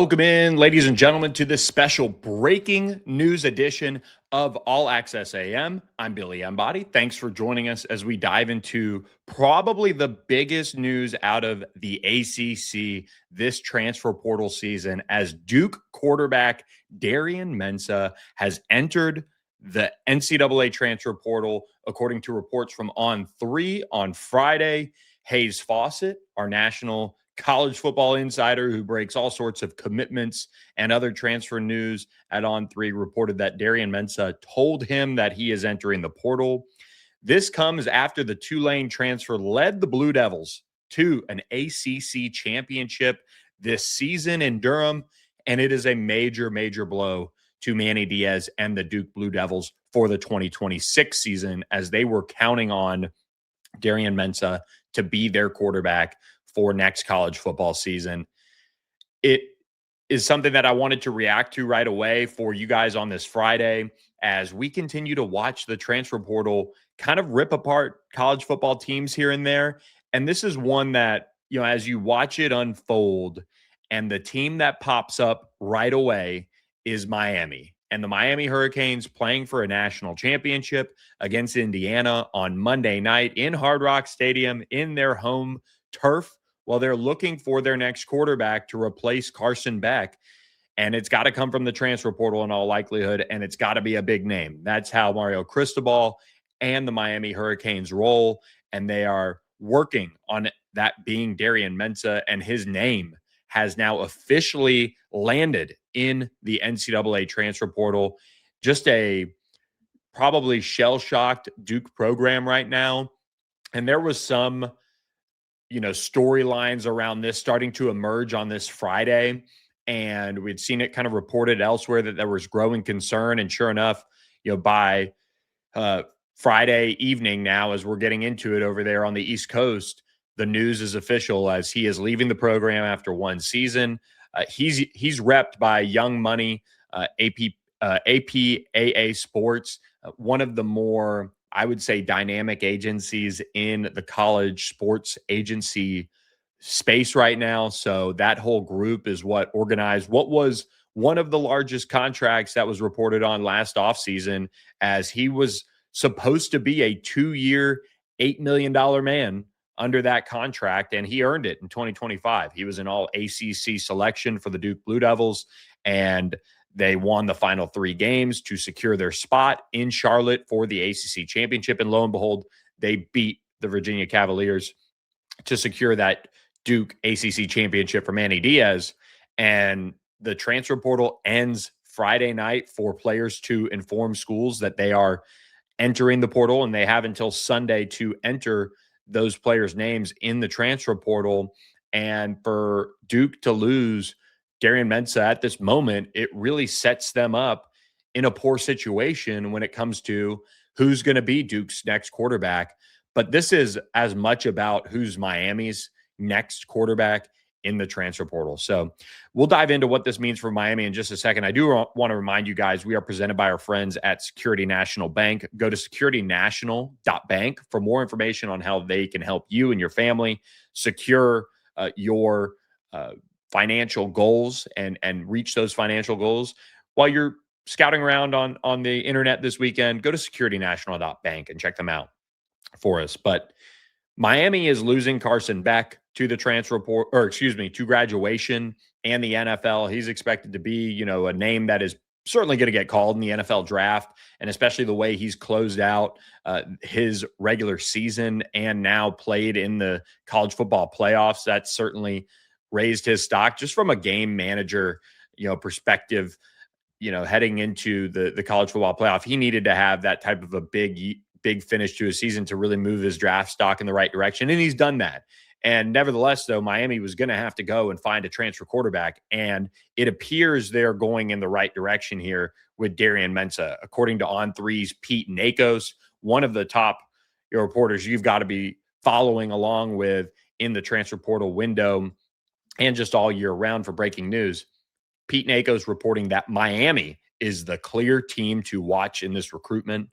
Welcome in, ladies and gentlemen, to this special breaking news edition of All Access AM. I'm Billy Embody. Thanks for joining us as we dive into probably the biggest news out of the ACC this transfer portal season, as Duke quarterback Darian Mensah has entered the NCAA Transfer Portal, according to reports from On3 on Friday. Hayes Fawcett, our national college football insider who breaks all sorts of commitments and other transfer news at On3, reported that Darian Mensah told him that he is entering the portal. This comes after the Tulane transfer led the Blue Devils to an ACC championship this season in Durham, and it is a major blow to Manny Diaz and the Duke Blue Devils for the 2026 season, as they were counting on Darian Mensah to be their quarterback for next college football season. It is something that I wanted to react to right away for you guys on this Friday, as we continue to watch the transfer portal kind of rip apart college football teams here and there. And this is one that, as you watch it unfold, and the team that pops up right away is Miami. And the Miami Hurricanes playing for a national championship against Indiana on Monday night in Hard Rock Stadium in their home turf, while they're looking for their next quarterback to replace Carson Beck. And it's got to come from the transfer portal in all likelihood, and it's got to be a big name. That's how Mario Cristobal and the Miami Hurricanes roll, and they are working on that being Darian Mensah, and his name has now officially landed in the NCAA Transfer Portal. Just a probably shell-shocked Duke program right now. And there was some storylines around this starting to emerge on this Friday. And we'd seen it kind of reported elsewhere that there was growing concern. And sure enough, by Friday evening now, as we're getting into it over there on the East Coast, the news is official, as he is leaving the program after one season. He's repped by Young Money, APAA Sports, one of the more, I would say, dynamic agencies in the college sports agency space right now. So that whole group is what organized what was one of the largest contracts that was reported on last offseason, as he was supposed to be a 2-year, $8 million man under that contract, and he earned it in 2025. He was an all ACC selection for the Duke Blue Devils, and they won the final 3 games to secure their spot in Charlotte for the ACC championship. And lo and behold, they beat the Virginia Cavaliers to secure that Duke ACC championship for Manny Diaz. And the transfer portal ends Friday night for players to inform schools that they are entering the portal, and they have until Sunday to enter those players' names in the transfer portal. And for Duke to lose Darian Mensah at this moment, it really sets them up in a poor situation when it comes to who's going to be Duke's next quarterback. But this is as much about who's Miami's next quarterback in the transfer portal. So we'll dive into what this means for Miami in just a second. I do want to remind you guys, we are presented by our friends at Security National Bank. Go to securitynational.bank for more information on how they can help you and your family secure your financial goals and reach those financial goals. While you're scouting around on the internet this weekend, go to securitynational.bank and check them out for us. But Miami is losing Carson Beck to the transfer to graduation and the NFL. He's expected to be, a name that is certainly going to get called in the NFL draft, and especially the way he's closed out his regular season and now played in the college football playoffs. That's certainly raised his stock just from a game manager, perspective, heading into the college football playoff. He needed to have that type of a big finish to his season to really move his draft stock in the right direction. And he's done that. And nevertheless, though, Miami was going to have to go and find a transfer quarterback. And it appears they're going in the right direction here with Darian Mensah. According to On3's Pete Nakos, one of the top reporters you've got to be following along with in the transfer portal window and just all year round for breaking news. Pete Nakos reporting that Miami is the clear team to watch in this recruitment.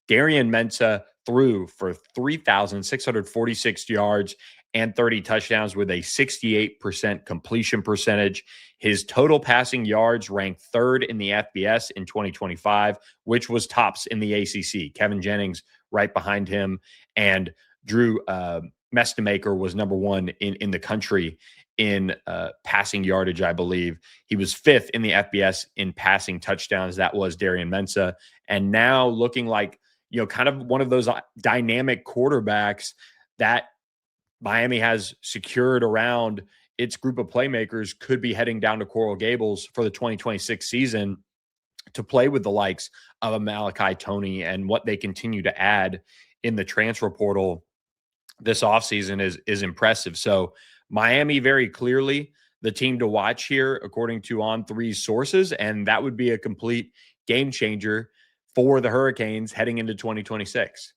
Darian Mensah threw for 3,646 yards and 30 touchdowns with a 68% completion percentage. His total passing yards ranked third in the FBS in 2025, which was tops in the ACC. Kevin Jennings right behind him, and Drew Mestemaker was number one in the country in passing yardage, I believe. He was fifth in the FBS in passing touchdowns. That was Darian Mensah. And now looking like, kind of one of those dynamic quarterbacks that Miami has secured around its group of playmakers, could be heading down to Coral Gables for the 2026 season to play with the likes of a Malachi Toney, and what they continue to add in the transfer portal this offseason is impressive. So Miami, very clearly the team to watch here, according to On3's sources, and that would be a complete game changer for the Hurricanes heading into 2026.